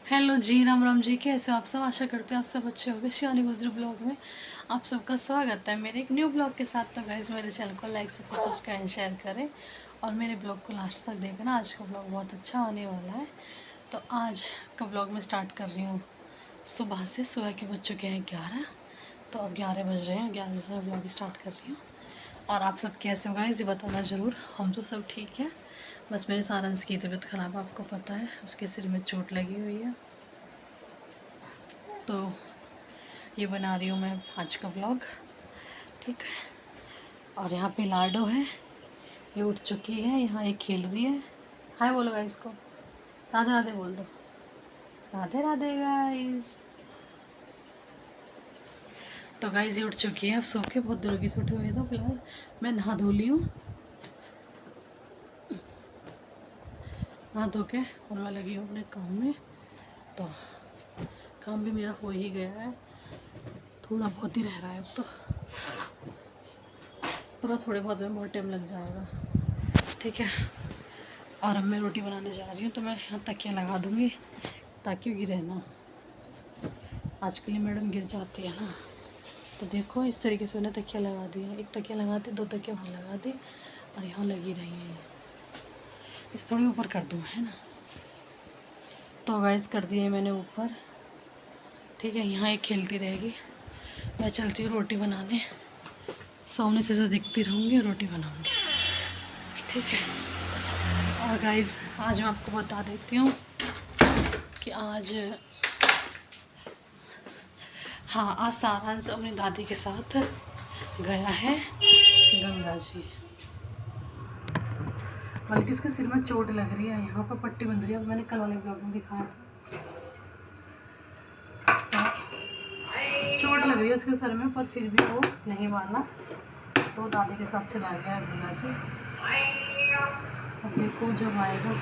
Hello जी, राम राम जी। कैसे हो आप सब? आशा करते हैं आप सब अच्छे होंगे। शिवानी गुजरू ब्लॉग में आप सबका स्वागत है मेरे एक न्यू ब्लॉग के साथ। तो गाइज़ मेरे चैनल को लाइक सब्सक्राइब एंड शेयर करें और मेरे ब्लॉग को लास्ट तक देखना। आज का ब्लॉग बहुत अच्छा होने वाला है। तो आज का ब्लॉग मैं स्टार्ट कर रही हूँ सुबह से। सुबह के बज चुके हैं 11, तो अब 11 बज रहे हैं। 11 बजे मैं ब्लॉग स्टार्ट कर रही हूँ। और आप सब कैसे हो गाइज़ ये बताना ज़रूर। हम तो सब ठीक है, बस मेरे सारंस की तबीयत ख़राब आपको पता है, उसके सिर में चोट लगी हुई है। तो ये बना रही हूँ मैं आज का व्लॉग, ठीक है। और यहाँ पे लाडो है, ये उठ चुकी है, यहाँ ये खेल रही है। हाय बोलो गाइस को, राधे राधे बोल दो। राधे राधे गाइस। तो गाइस ये उठ चुकी है, अब सो के बहुत देर की सोते हुए। तो फिलहाल मैं नहा धो ली हूँ, नहा धो के और मैं लगी हूँ अपने काम में। तो काम भी मेरा हो ही गया है, थोड़ा बहुत ही रह रहा है अब तो, पूरा थोड़े बहुत में बहुत टाइम लग जाएगा, ठीक है। और अब मैं रोटी बनाने जा रही हूँ, तो मैं यहाँ तकिया लगा दूँगी ताकि गिरे ना। आजकल मैडम गिर जाती है ना। तो देखो इस तरीके से उन्हें तकिया लगा दिया, एक तकिया लगा दी, दो तकिया वहाँ लगा दी और यहाँ लगी रही है। इस थोड़ी ऊपर कर दूँ, है ना। तो गाइस कर दिए मैंने ऊपर, ठीक है। यहाँ एक खेलती रहेगी, मैं चलती हूँ रोटी बनाने। सामने से दिखती रहूँगी, रोटी बनाऊँगी, ठीक है। और गाइस आज मैं आपको बता देती हूँ कि आज सारांश अपनी दादी के साथ गया है गंगा जी। बल्कि उसके सिर में चोट लग रही है, यहाँ पर पट्टी बंध रही है। मैंने कल वाले ब्लॉग में दिखाया था, चोट लग रही है उसके सर में, पर फिर भी वो नहीं माना, तो दादी के साथ चला गया गंगा जी। अब देखो जब आएगा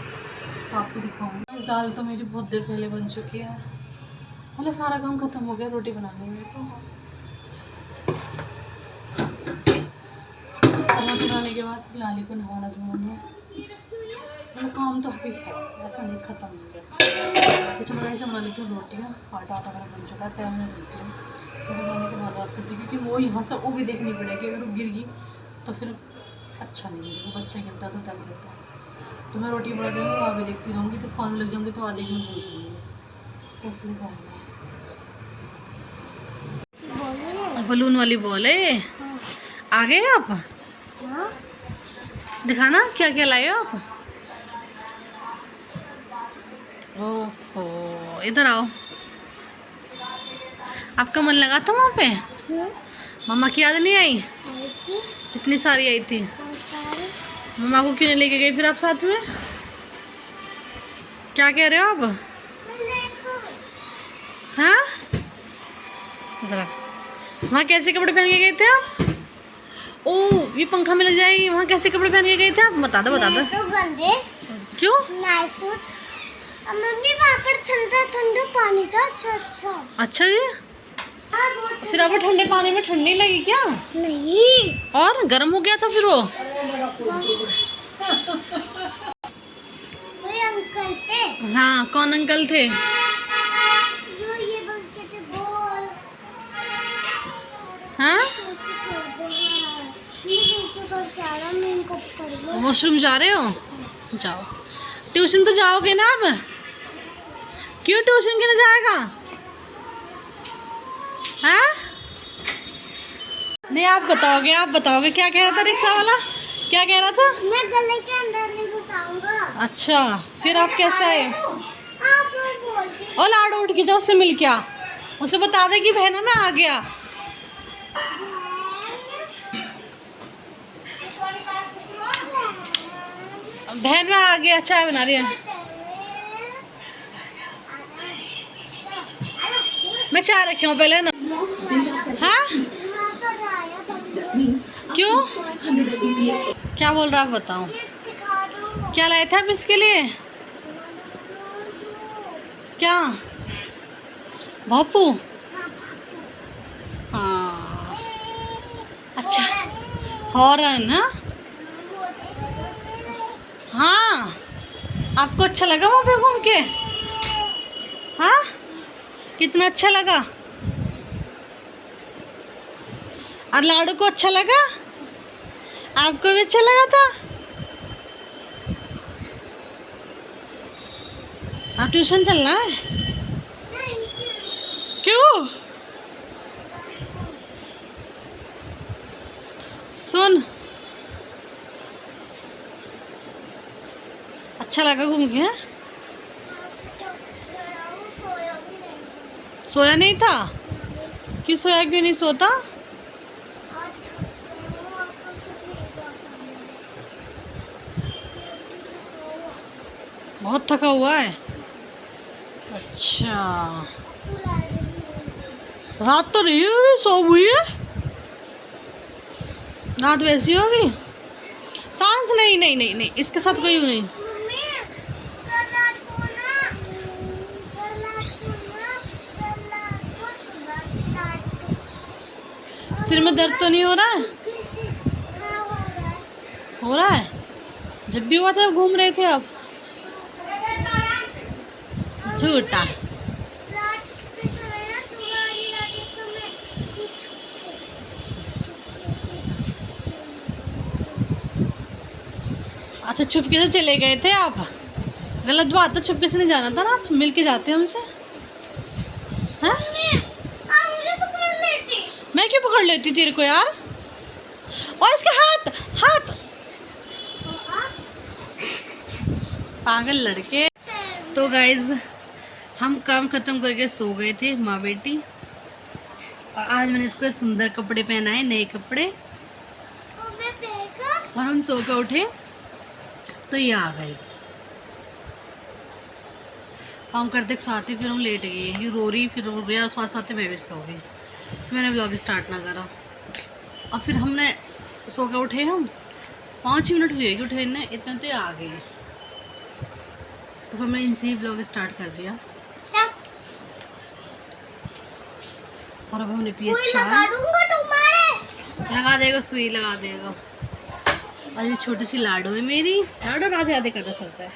तो आपको दिखाऊंगी। इस दाल तो मेरी बहुत देर पहले बन चुकी है, मतलब सारा काम खत्म हो गया रोटी बनाने में। तो रोटी बनाने के बाद लाली को नहाना धोना, मतलब काम तो अभी है, ऐसा नहीं खत्म हो गया। तो चलो ऐसे बना लेती हूँ रोटियाँ। आटा वगैरह बन चुका है, तैयार मैं मिलती हूँ तो बनाने के बाद बात करती हूँ, क्योंकि वो यहाँ से वो भी देखनी पड़ेगी। अगर वो गिर गई तो फिर अच्छा नहीं लगेगा, वो बच्चा गिरता तो दर्द होता है। तो मैं रोटी बना दूँगी, वहाँ भी देखती रहूँगी, तो फ़ोन में लग जाऊँगी तो वहाँ देखने भूल जाऊँगी, तो इसलिए करेंगे। बलून वाली बॉल है, आ गए आप? दिखाना क्या क्या लाए हो आप। ओहो इधर आओ, आपका मन लगा था वहाँ पे? मम्मा की याद नहीं आई? कितनी सारी आई थी। मम्मा को क्यों नहीं लेके गई फिर आप साथ में? क्या कह रहे हो आप? हाँ जरा, वहाँ कैसे कपड़े पहन के गए थे आप? ओ ये पंखा में लग जाएगी। वहाँ कैसे कपड़े पहन के गए थे आप? बता दो बता दो। तो गंदे। क्यों? Night suit. मम्मी वहाँ पर ठंडा ठंडा पानी था। अच्छा अच्छा जी, फिर आपको ठंडे पानी में ठंडी लगी क्या? नहीं, और गर्म हो गया था फिर वो? वही अंकल थे। हाँ कौन अंकल थे? जो ये बोलते थे बोल। हाँ वॉशरूम जा रहे हो? जाओ, ट्यूशन तो जाओगे ना अब? क्यों ट्यूशन क्यों नहीं जाएगा? हाँ नहीं आप बताओगे क्या कह रहा था रिक्शा वाला? क्या कह रहा था? मैं गले के अंदर नहीं घुसाऊंगा। अच्छा फिर आप कैसे आए? आप बोलते ओ लाडो उठ के जाओ, उससे मिल के आ, उसे बता दे कि बहना मैं आ गया। बहन में आ गया, चाय बना रही है। मैं चाय रखी हूँ पहले ना। हाँ क्यों, क्या बोल रहा आप बताओ। क्या लाए थे आप इसके लिए? क्या बापू? हाँ अच्छा हॉर्न। हाँ आपको अच्छा लगा वहाँ पे घूम के? हाँ, कितना अच्छा लगा? और लाडू को अच्छा लगा? आपको भी अच्छा लगा था? आप ट्यूशन चलना है? क्यों? सुन, अच्छा लगा घूम के? हैं? सोया नहीं था? क्यों सोया, क्यों नहीं सोता? बहुत थका हुआ है। अच्छा, रात तो रही होगी, सो हुई है? रात वैसी होगी? सांस नहीं नहीं नहीं नहीं, इसके साथ कोई नहीं। सिर में दर्द तो नहीं हो रहा है? हो रहा है? जब भी हुआ था घूम रहे थे आप? झूठा। अच्छा, छुपके से चले गए थे आप? गलत बात है, छुपके से नहीं जाना था ना, आप मिल के जाते हमसे। हैं? मैं क्यों पकड़ लेती तेरे को यार? और इसके हाथ हाथ, पागल लड़के। तो गाइज, हम काम खत्म करके सो गए थे माँ बेटी, और आज मैंने इसको सुंदर कपड़े पहनाए, नए कपड़े, और हम सो के उठे तो ये आ गई। काम करते साथ ही फिर हम लेट गए, ये रो रही, फिर रो रही, और साथ साथ मैं भी सो गई। फिर मैंने ब्लॉग स्टार्ट ना करा, और फिर हमने सो के उठे, हम 5 मिनट हुए कि उठे ने, इतने तो आ गए। तो फिर मैं इनसे ही ब्लॉग स्टार्ट कर दिया। और अब हमने पिया चाय। लगा देगा, सुई लगा देगा। और ये छोटी सी लाडो है मेरी, लाडो राधे राधे करता सबसे।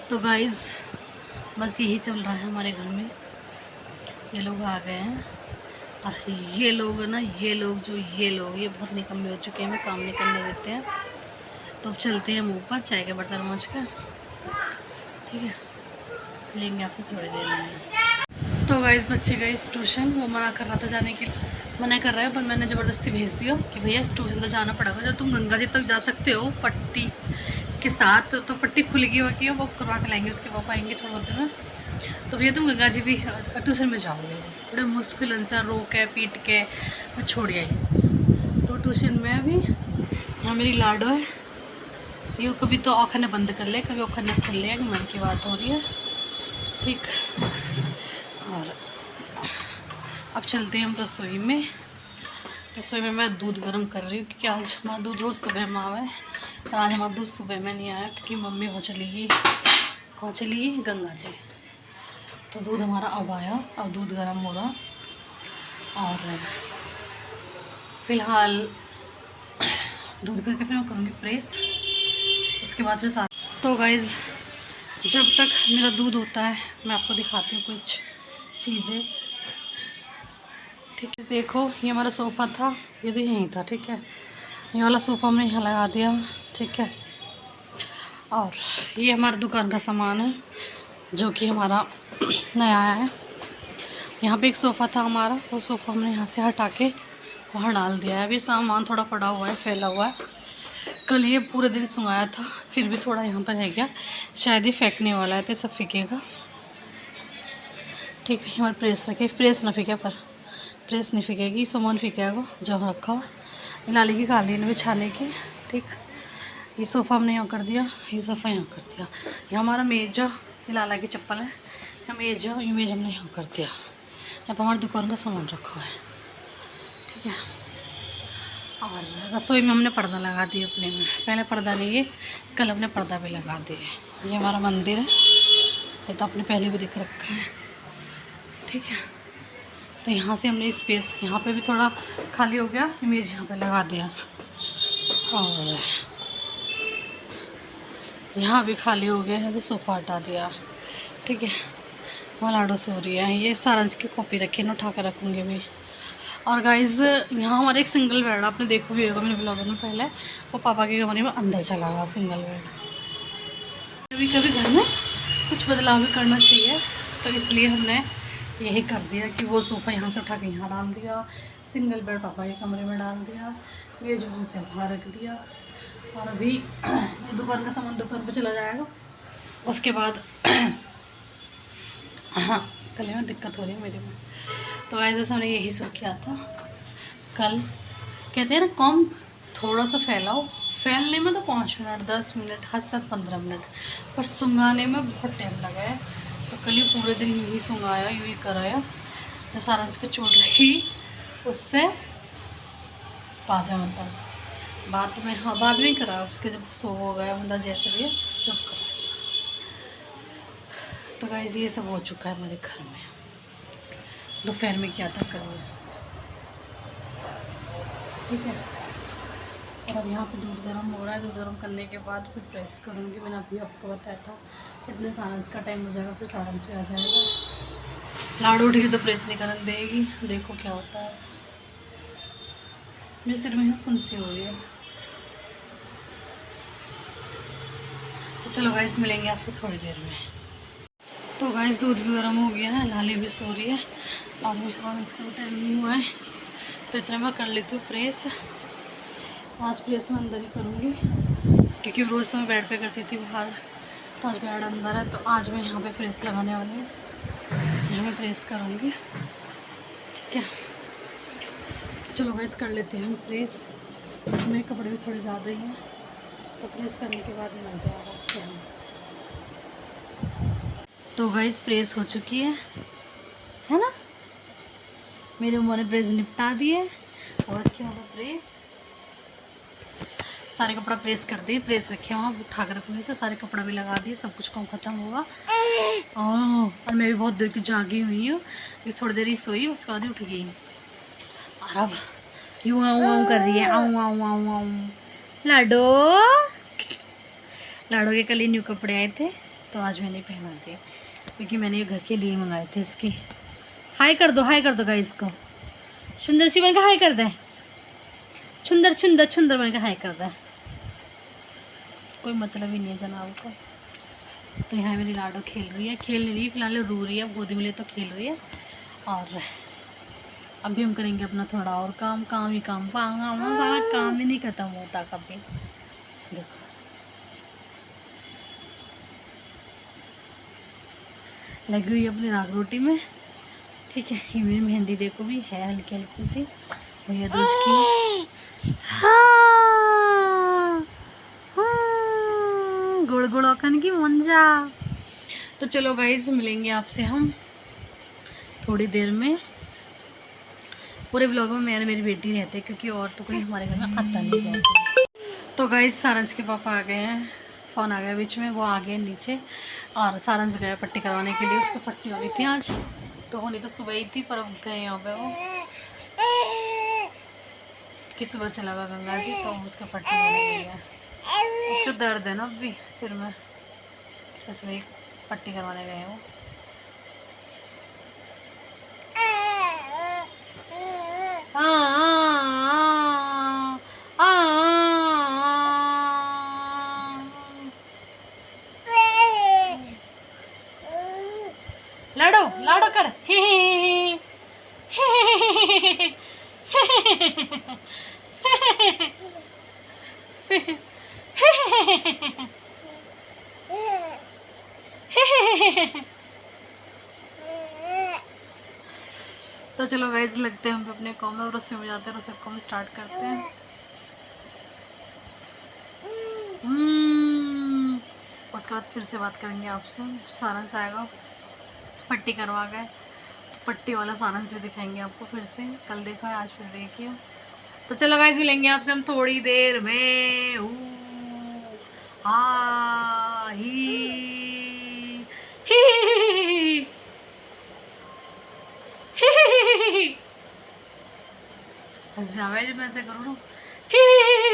तो गाइज, बस यही चल रहा है हमारे घर में। ये लोग आ गए हैं, और ये लोग है ना, ये लोग ये बहुत निकम्मे हो चुके हैं, हमें काम नहीं करने देते हैं। तो अब चलते हैं हम ऊपर चाय के बर्तन मांज कर, ठीक है? लेंगे आपसे थोड़ी देर में। तो गाइस, बच्चे गए ट्यूशन, वो मना कर रहा था जाने के लिए, मना कर रहा है, पर मैंने ज़बरदस्ती भेज दिया कि भैया इस ट्यूशन तो जाना पड़ेगा। जब तुम गंगा जी तक जा सकते हो पट्टी के साथ, तो पट्टी खुलेगी होगी, वो करवा के लाएंगे, उसके पापा आएंगे थोड़ा बहुत में, तो भैया तुम गंगा जी भी ट्यूशन में जाओगे। बड़े मुश्किल से रो के पीट के मैं छोड़ आई। तो ट्यूशन में अभी यहाँ मेरी लाडो है, ये कभी तो आँखें बंद कर ले, कभी आँखें खुल ले, मन की बात हो रही है, ठीक। और अब चलते हैं हम रसोई में। रसोई में मैं दूध गर्म कर रही हूँ, क्योंकि आज हमारा दूध रोज़ सुबह में आवा है, और आज हमारा दूध सुबह में नहीं आया, क्योंकि मम्मी वो चली गई, कहाँ चली गई? गंगा जी। तो दूध हमारा अब आया, अब दूध गर्म हो रहा, और फिलहाल दूध करके फिर मैं करूँगी प्रेस, उसके बाद फिर साथ। तो गाइज़, जब तक मेरा दूध होता है मैं आपको दिखाती हूँ कुछ चीज़ें, ठीक है? देखो, ये हमारा सोफ़ा था, ये तो यहीं था, ठीक है? ये वाला सोफ़ा हमने यहाँ लगा दिया, ठीक है? और ये हमारा दुकान का सामान है, जो कि हमारा नया आया है। यहाँ पे एक सोफ़ा था हमारा, वो सोफ़ा हमने यहाँ से हटा के वहाँ डाल दिया है। अभी सामान थोड़ा पड़ा हुआ है, फैला हुआ है। कल ये पूरे दिन सुंघाया था, फिर भी थोड़ा यहाँ पर है गया, शायद ये फेंकने वाला है, तो सब फेंकेगा, ठीक है? हमारे प्रेस रखे, प्रेस ना फेंके, पर प्रेस नहीं फेंकेगी, सामान फेंकेगा जो रखा हुआ। लाली की कालीन बिछाने की, ठीक। ये सोफ़ा हमने यहाँ कर दिया, ये सोफ़ा यहाँ कर दिया। ये हमारा मेज, ये लाला की चप्पल है, ये मेज, ये मेज हमने यहाँ कर दिया। यहाँ पर हमारी दुकान का सामान रखा है, ठीक है? और रसोई में हमने पर्दा लगा दिया अपने में, पहले पर्दा नहीं है, कल हमने पर्दा भी लगा दिया। ये हमारा मंदिर है, ये तो आपने पहले भी देख रखा है, ठीक है? तो यहाँ से हमने स्पेस यहाँ पे भी थोड़ा खाली हो गया, इमेज यहाँ पे लगा दिया और यहाँ भी खाली हो गया है तो सोफ़ा हटा दिया। ठीक है, वहाँ लाडो सो रही है। ये सारंश की कॉपी रखी है ना, उठा कर रखूँगी भी। और गाइज़ यहाँ हमारे एक सिंगल बेड, आपने देखो भी होगा मेरे ब्लॉगर में पहले, वो पापा के कमरे में अंदर चला गया सिंगल बेड। कभी कभी घर में कुछ बदलाव भी करना चाहिए, तो इसलिए हमने यही कर दिया कि वो सोफ़ा यहाँ से उठा के यहाँ डाल दिया, सिंगल बेड पापा के कमरे में डाल दिया, मेज वहाँ से बाहर रख दिया। और अभी दुकान का सामान दुकान पर चला जाएगा, उसके बाद हाँ गले में दिक्कत हो रही है मेरे में। तो ऐसे हमने यही सब किया था कल। कहते हैं ना कम थोड़ा सा फैलाओ, फैलने में तो 5 मिनट 10 मिनट हद से 15 मिनट, पर सुंगाने में बहुत टाइम लगा है। तो कल ही पूरे दिन यूँ सुंगाया, यूँ कराया। जब सारंश को चोट लगी उससे बाद में, मतलब बाद में ही कराया उसके, जब सो हो गया मतलब जैसे भी जब कराया। तो गाइस ये सब हो चुका है हमारे घर में। दोपहर में किया था कल, ठीक है। और अब यहाँ पे दूध गर्म हो रहा है, दूध गर्म करने के बाद फिर प्रेस करूँगी। मैंने अभी आपको बताया था इतने सारंश का टाइम हो जाएगा, फिर सारंश भी आ जाएगा। लाडू उठी तो प्रेस नहीं करने देगी, देखो क्या होता है। मेरे सिर में फुंसी हो रही है। तो चलो गाइस मिलेंगे आपसे थोड़ी देर में। तो गाइस दूध भी गर्म हो गया है, लाली भी सो रही है और इसका टाइम नहीं हुआ है, तो इतना मैं कर लेती हूँ प्रेस। आज प्रेस में अंदर ही करूँगी, क्योंकि रोज़ तो मैं बेड पे करती थी बाहर, तो आज बेड अंदर है, तो आज मैं यहाँ पे प्रेस लगाने वाली हूँ, यहाँ मैं प्रेस करूँगी। ठीक है, तो चलो गाइस कर लेते हैं प्रेस। मेरे कपड़े भी थोड़े ज़्यादा ही हैं, तो प्रेस करने के बाद मिलते हैं आपसे हम। तो गाइस प्रेस हो चुकी है ना, मेरे उम्र ने प्रेस निपटा दिए। और क्या होगा प्रेस, सारे कपड़ा प्रेस कर दिए, प्रेस रखे वहाँ उठा कर रखूँगी से, सारे कपड़ा भी लगा दिए, सब कुछ काम खत्म होगा। और मैं भी बहुत देर की जागी हुई हूँ, ये थोड़ी देर ही सोई, उसके बाद ही उठ गई। और अब यूँ आऊँ कर रही है, आऊँ आऊँ आऊँ आऊँ। लाडो के कल ही न्यू कपड़े आए थे, तो आज मैंने पहना दिए, क्योंकि मैंने ये घर के लिए मंगाए थे। इसकी हाय कर दो गाइस को, सुंदर सी बन के हाय कर दे, छुंदर छुंदर छुंदर बन के हाय कर दे, कोई मतलब ही नहीं है जनाब को। तो यहाँ मेरी लाडो खेल रही है, खेल नहीं रही फिलहाल, रो रही है, गोदी में ले तो खेल रही है। और अभी हम करेंगे अपना थोड़ा और काम ही काम, काम ही नहीं ख़त्म होता कभी। देखो लगी हुई अपनी नाग रोटी में। ठीक है, ये मेरी मेहंदी देखो भी है हल्की हल्की सी, भैया दोस्त की। गुड़ गुड़ ओखन की मंजा। तो चलो गाइस मिलेंगे आपसे हम थोड़ी देर में। पूरे ब्लॉग में मैं और मेरी बेटी रहते हैं, क्योंकि और तो कोई हमारे घर में आता नहीं है। तो गाइस सारंश के पापा आ गए हैं, फ़ोन आ गया बीच में, वो आ गए नीचे। और सारंश गया पट्टी करवाने के लिए, उसको पट्टी हो रही थी आज, तो होनी तो सुबह ही थी, पर अब गए यहाँ पे वो कि सुबह चला गया गंगा जी, तो उसका पट्टी होने गई है। उसका दर्द है ना अभी सिर में, इसलिए पट्टी करवाने गए हैं वो। लाडो लाडो कर तो चलो गाइस लगते हैं हम अपने काम में, रसोई में जाते हैं, रसोई काम स्टार्ट करते हैं। उसके बाद फिर से बात करेंगे आपसे। सारंश आएगा पट्टी करवा गए, तो पट्टी वाला सारंश भी दिखाएंगे आपको फिर से, कल देखा है आज फिर देखिए। तो चलो गाइस मिलेंगे आपसे हम थोड़ी देर में। हंस जावे जब मैं ऐसे करूँ ना। ही ही ही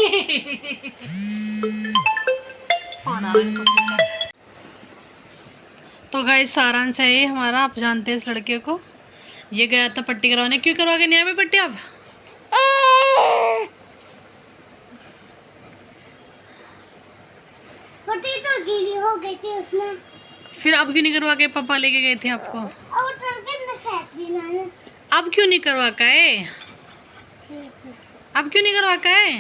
ही ही। फोन आ रहा है इनको फिर से। तो गाइस सारांश है ये हमारा, आप जानते हैं इस लड़के को। ये गया था पट्टी करवाने, क्यों करवा के नहीं आए पट्टी आप? पट्टी तो गीली हो गई थी उसमें। फिर अब क्यों नहीं करवा के पापा लेके गए थे आपको? और करके मैं फेंक दी मैंने। अब क्यों नहीं करवा का है? ठीक है। अब क्यों नहीं करवा का है?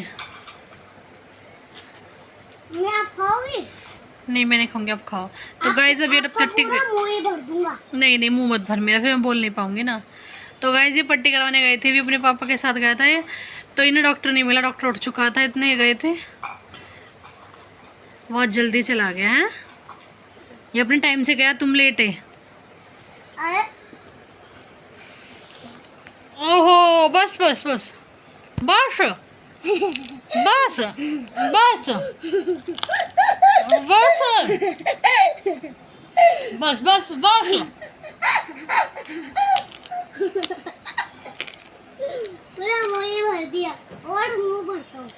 मैं आप खाओगी? नहीं मैं नहीं खाऊंगी, आप खाओ। तो गाइस अब ये पट्टी मुंह ही भर दूंगा। नहीं नहीं मुंह मत भर मेरा, फिर मैं बोल नहीं पाऊंगी ना। तो गाइस ये पट्टी करवाने गए थे, भी अपने पापा के साथ गया था ये। तो इन्हें डॉक्टर नहीं मिला, डॉक्टर उठ चुका था, इतने गए थे, बहुत जल्दी चला गया है। ये अपने टाइम से गया, तुम लेट है। अरे ओहो बस बस बस बस बस बस बस बस बस बस। पूरा मुंह ही भर दिया और मुंह भरता हूँ।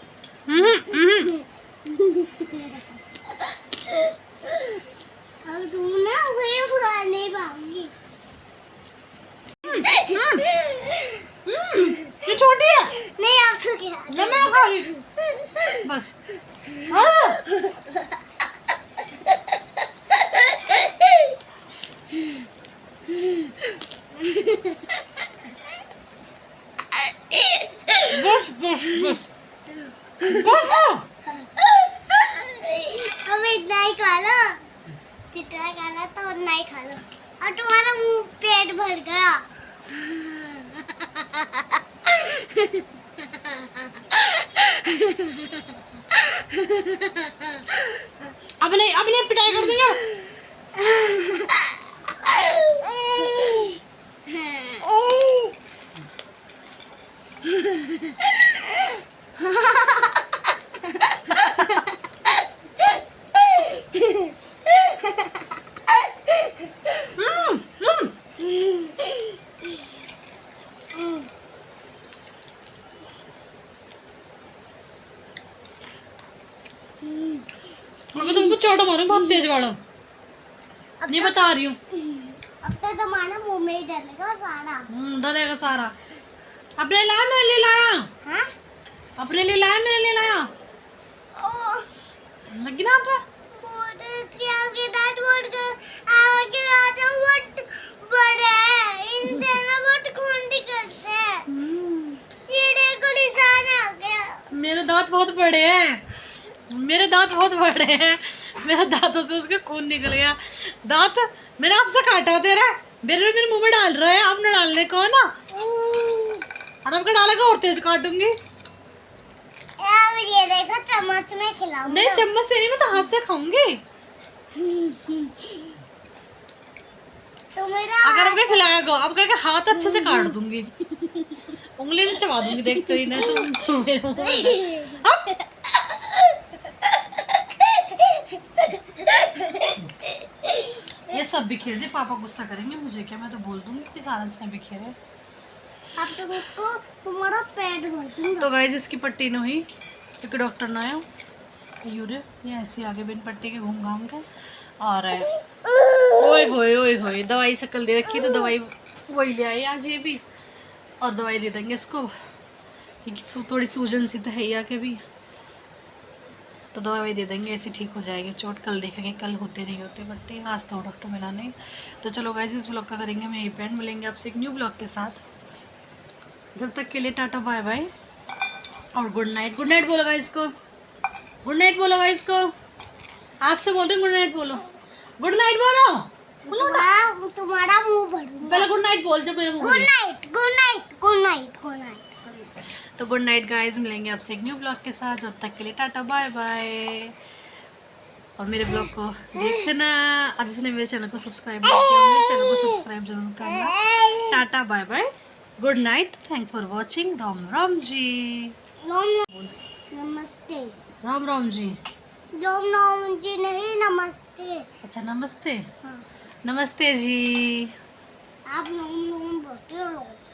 अब तुम ना वही फुला नहीं पाऊंगी। ये छोटी है। नहीं आपको क्या? जब मैं खा रही थी। बस बस बस बस बस। अब इतना ही खा लो, जितना खाना तो उतना ही खा लो और तुम्हारा मुंह पेट भर गया। अब नहीं पिटाई कर देंगे। मैं तुमको चोट मारूं बहुत तेज वाला, नहीं बता रही हूँ। अब तो तुम्हारा मुंह में ही डलेगा सारा। डरेगा सारा। अपने लाया मेरे लिए लाया, हाँ? अपने लिए लाया मेरे लिए लाया। लगी ना आप? आपके दांत आपके दांत बहुत बड़े हैं, इनसे ना बहुत खून निकलते हैं। ये देखो निशान आ गया। मेरे दांत बहुत बड़े हैं, मेरे दांत बहुत बड़े हैं, मेरे दांतों से उसके खून निकल गया। दांत मैंने आपसे काटा तेरा, मेरे मुंह में डाल रहा है, अब न डालने को ना, और अब का डालेगा और तेज काटूंगी। अब ये देखो चम्मच में खिलाऊंगा। नहीं चम्मच से नहीं, मैं तो हाथ से खाऊंगी। तो मेरा अगर अब खिलाएगा, अब क्या हाथ अच्छे से काट दूंगी, उंगली में चबा दूंगी, देखते ही ना तुम मेरे मुंह में। अब ये सब बिखेर दे, पापा गुस्सा करेंगे मुझे क्या, मैं तो बोल दूंगी कि सारंश ने बिखेरे। अब तो मुझको तुम्हारा पेट भर दूंगा। तो गाइस इसकी पट्टी नहीं हुई क्योंकि डॉक्टर ना आया, यूरे ये ऐसी आगे बिन पट्टी के घूम घाम के और ओए होए दवाई शक्ल दे रखी, तो दवाई वही ले आई आज ये भी, और दवाई दे देंगे इसको क्योंकि थोड़ी सूजन सी तो है ही आके भी, तो दवाई दे देंगे, ऐसे ठीक हो जाएगी चोट। कल देखेंगे, कल होते नहीं होते पट्टी, आज तो डॉक्टर मिला नहीं। तो चलो गाइस इस ब्लॉग का करेंगे मैं यहीं पे एंड, मिलेंगे आपसे एक न्यू ब्लॉग के साथ। जब तक के लिए टाटा बाय बाय और गुड नाइट। गुड नाइट बोलो गाइस को, गुड नाइट बोलो गाइस को, आपसे बोल रही हूँ गुड नाइट बोलो, गुड नाइट बोलो, बोलो ना। तुम्हारा मुंह भर दूंगा। पहले गुड नाइट बोल जब मेरे मुंह good night good night good night good night. तो गुड नाइट गाइस, मिलेंगे आपसे एक न्यू ब्लॉग के साथ, जब तक के लिए टाटा बाय बाय। और मेरे ब्लॉग को देखना, और जिसने मेरे चैनल को सब्सक्राइब नहीं किया मेरे चैनल को सब्सक्राइब जरूर करना। Tata bye bye, good night, thanks for watching. Ram Ram ji. नमस्ते। राम राम जी। राम जी नहीं, नमस्ते। अच्छा नमस्ते। हाँ। नमस्ते जी। आप लोग बोलते हो लोग